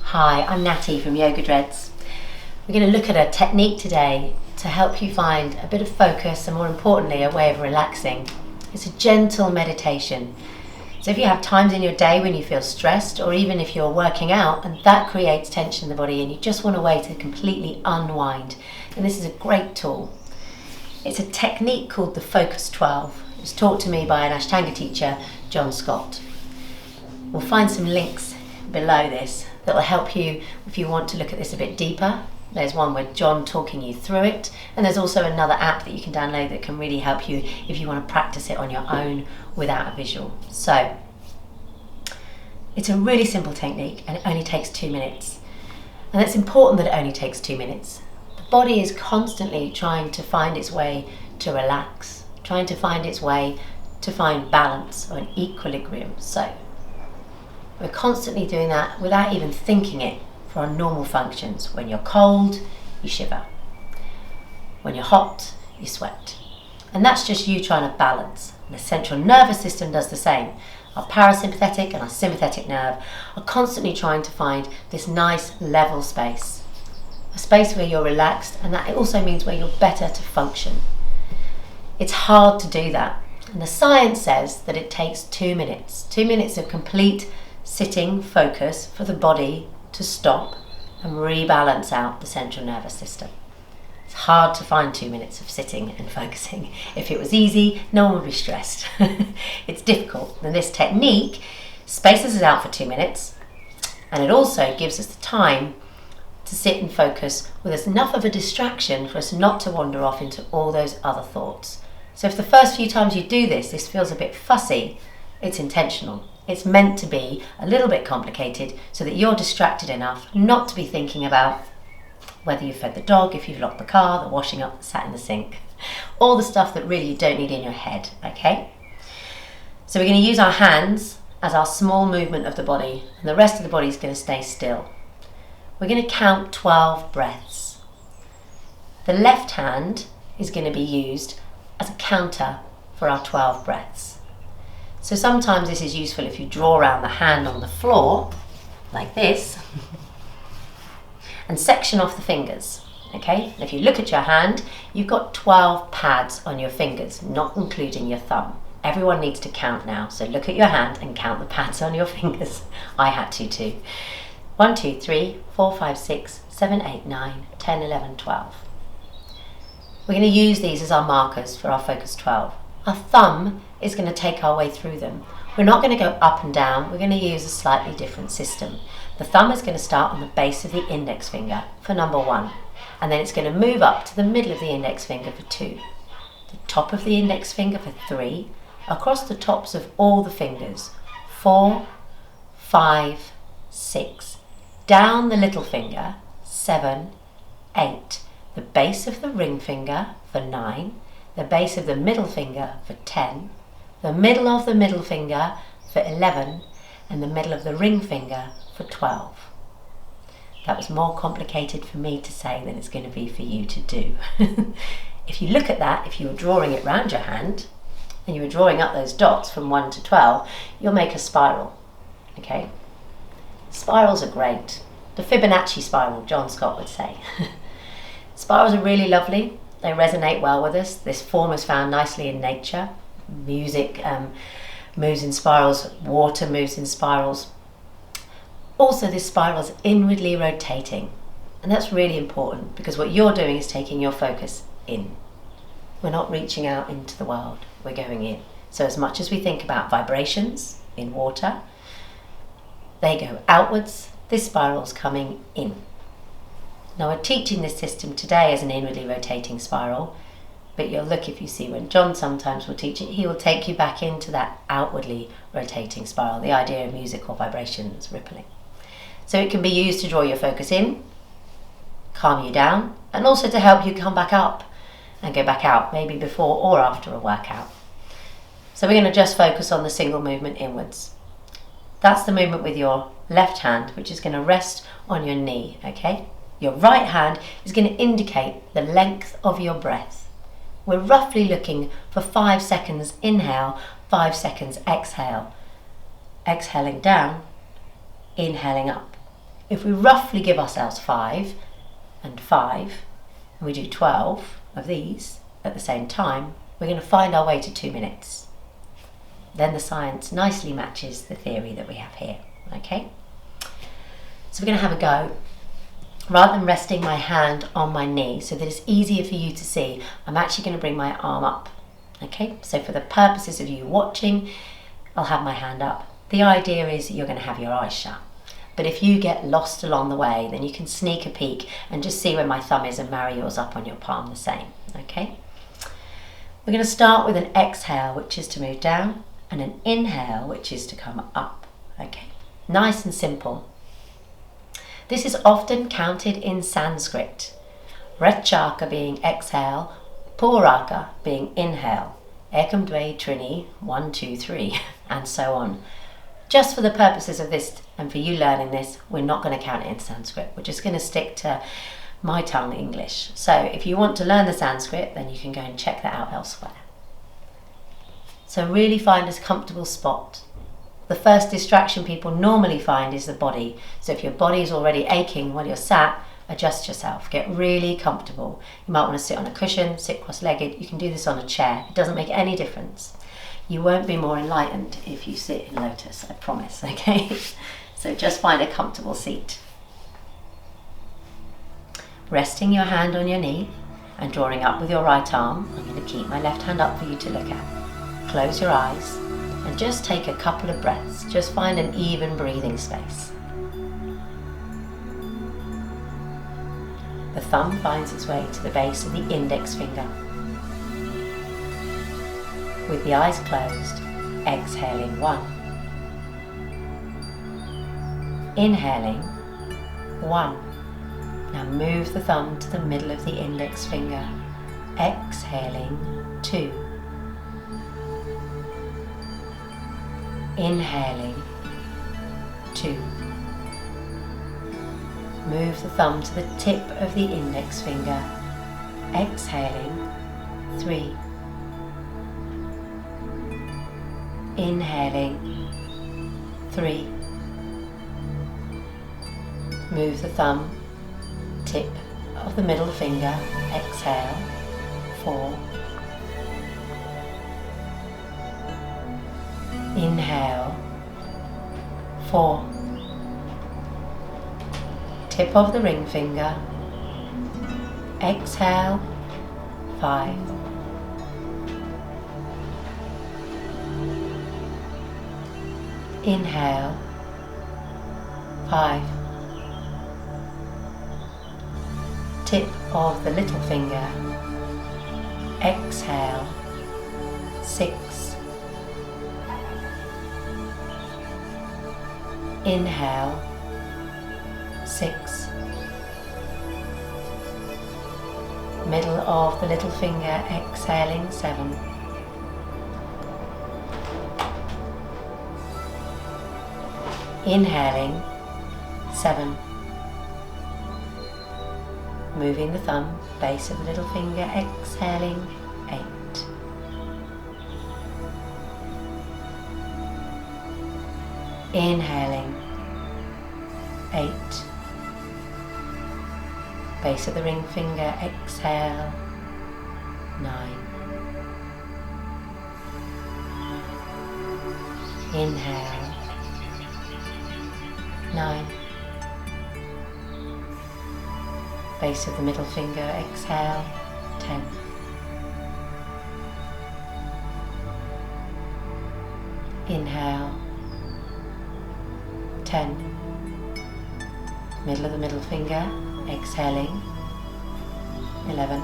Hi, I'm Natalie from Yogadreads. We're going to look at a technique today to help you find a bit of focus and, more importantly, a way of relaxing. It's a gentle meditation. So if you have times in your day when you feel stressed, or even if you're working out and that creates tension in the body and you just want a way to completely unwind, then this is a great tool. It's a technique called the Focus 12. It was taught to me by an Ashtanga teacher, John Scott. We'll find some links below this that will help you if you want to look at this a bit deeper. There's one with John talking you through it, and there's also another app that you can download that can really help you if you want to practice it on your own without a visual. So it's a really simple technique and it only takes 2 minutes. And it's important that it only takes 2 minutes. The body is constantly trying to find its way to relax, trying to find its way to find balance or an equilibrium. So we're constantly doing that without even thinking it for our normal functions. When you're cold, you shiver. When you're hot, you sweat. And that's just you trying to balance. And the central nervous system does the same. Our parasympathetic and our sympathetic nerve are constantly trying to find this nice level space. A space where you're relaxed, and that also means where you're better to function. It's hard to do that. And the science says that it takes 2 minutes. 2 minutes of complete sitting focus for the body to stop and rebalance out the central nervous system. It's hard to find 2 minutes of sitting and focusing. If it was easy, no one would be stressed. It's difficult, and this technique spaces us out for 2 minutes, and it also gives us the time to sit and focus with enough of a distraction for us not to wander off into all those other thoughts. So if the first few times you do this feels a bit fussy, it's intentional. It's meant to be a little bit complicated so that you're distracted enough not to be thinking about whether you've fed the dog, if you've locked the car, the washing up sat in the sink, all the stuff that really you don't need in your head, okay? So we're going to use our hands as our small movement of the body, and the rest of the body is going to stay still. We're going to count 12 breaths. The left hand is going to be used as a counter for our 12 breaths. So sometimes this is useful if you draw around the hand on the floor, like this, and section off the fingers, okay? And if you look at your hand, you've got 12 pads on your fingers, not including your thumb. Everyone needs to count now, so look at your hand and count the pads on your fingers. I had to too. 1, 2, 3, 4, 5, 6, 7, 8, 9, 10, 11, 12. We're going to use these as our markers for our Focus 12. Our thumb is going to take our way through them. We're not going to go up and down, we're going to use a slightly different system. The thumb is going to start on the base of the index finger for number 1, and then it's going to move up to the middle of the index finger for 2, the top of the index finger for 3, across the tops of all the fingers, 4, 5, 6, down the little finger, 7, 8, the base of the ring finger for 9, the base of the middle finger for 10, the middle of the middle finger for 11, and the middle of the ring finger for 12. That was more complicated for me to say than it's going to be for you to do. If you look at that, if you were drawing it round your hand, and you were drawing up those dots from 1 to 12, you'll make a spiral, okay? Spirals are great. The Fibonacci spiral, John Scott would say. Spirals are really lovely. They resonate well with us. This form is found nicely in nature. Music moves in spirals, water moves in spirals. Also, this spiral is inwardly rotating, and that's really important because what you're doing is taking your focus in. We're not reaching out into the world, we're going in. So as much as we think about vibrations in water, they go outwards, this spiral's coming in. Now we're teaching this system today as an inwardly rotating spiral, but you'll look, if you see when John sometimes will teach it, he will take you back into that outwardly rotating spiral, the idea of music or vibrations rippling. So it can be used to draw your focus in, calm you down, and also to help you come back up and go back out, maybe before or after a workout. So we're going to just focus on the single movement inwards. That's the movement with your left hand, which is going to rest on your knee, okay? Your right hand is going to indicate the length of your breath. We're roughly looking for 5 seconds inhale, 5 seconds exhale. Exhaling down, inhaling up. If we roughly give ourselves 5 and 5, and we do 12 of these at the same time, we're going to find our way to 2 minutes. Then the science nicely matches the theory that we have here, okay? So we're going to have a go. Rather than resting my hand on my knee so that it's easier for you to see, I'm actually going to bring my arm up, okay? So for the purposes of you watching, I'll have my hand up. The idea is you're going to have your eyes shut. But if you get lost along the way, then you can sneak a peek and just see where my thumb is and marry yours up on your palm the same, okay? We're going to start with an exhale, which is to move down, and an inhale, which is to come up, okay? Nice and simple. This is often counted in Sanskrit. Rachaka being exhale, Puraka being inhale. Ekam dve trini, 1, 2, 3, and so on. Just for the purposes of this and for you learning this, we're not going to count it in Sanskrit. We're just going to stick to my tongue English. So if you want to learn the Sanskrit, then you can go and check that out elsewhere. So really find a comfortable spot. The first distraction people normally find is the body. So if your body is already aching while you're sat, adjust yourself. Get really comfortable. You might want to sit on a cushion, sit cross-legged. You can do this on a chair. It doesn't make any difference. You won't be more enlightened if you sit in lotus, I promise, okay? So just find a comfortable seat. Resting your hand on your knee and drawing up with your right arm, I'm going to keep my left hand up for you to look at. Close your eyes and just take a couple of breaths. Just find an even breathing space. The thumb finds its way to the base of the index finger. With the eyes closed, exhaling 1. Inhaling 1. Now move the thumb to the middle of the index finger. Exhaling 2. Inhaling 2. Move the thumb to the tip of the index finger. Exhaling 3. Inhaling 3. Move the thumb, tip of the middle finger. Exhale 4. Inhale 4. Tip of the ring finger. Exhale 5. Inhale 5. Tip of the little finger. Exhale 6. Inhale 6. Middle of the little finger, exhaling 7. Inhaling 7. Moving the thumb, base of the little finger, exhaling 8. Inhaling 8. Base of the ring finger, exhale 9. Inhale 9. Base of the middle finger, exhale 10. Inhale 10. Middle of the middle finger, exhaling 11.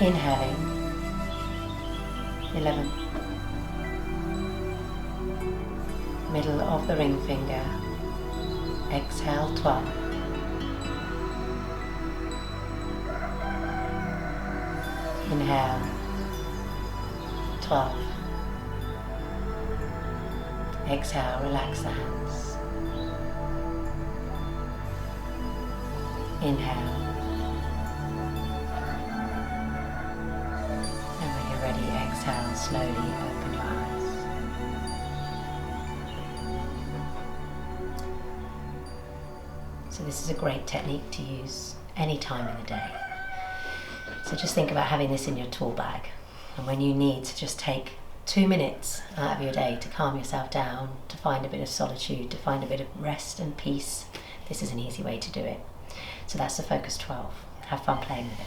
Inhaling 11. Middle of the ring finger, exhale 12. Inhale 12. Exhale, relax the hands. Inhale. And when you're ready, exhale, slowly open your eyes. So this is a great technique to use any time in the day. So just think about having this in your tool bag, and when you need to just take 2 minutes out of your day to calm yourself down, to find a bit of solitude, to find a bit of rest and peace, this is an easy way to do it. So that's the Focus 12. Have fun playing with it.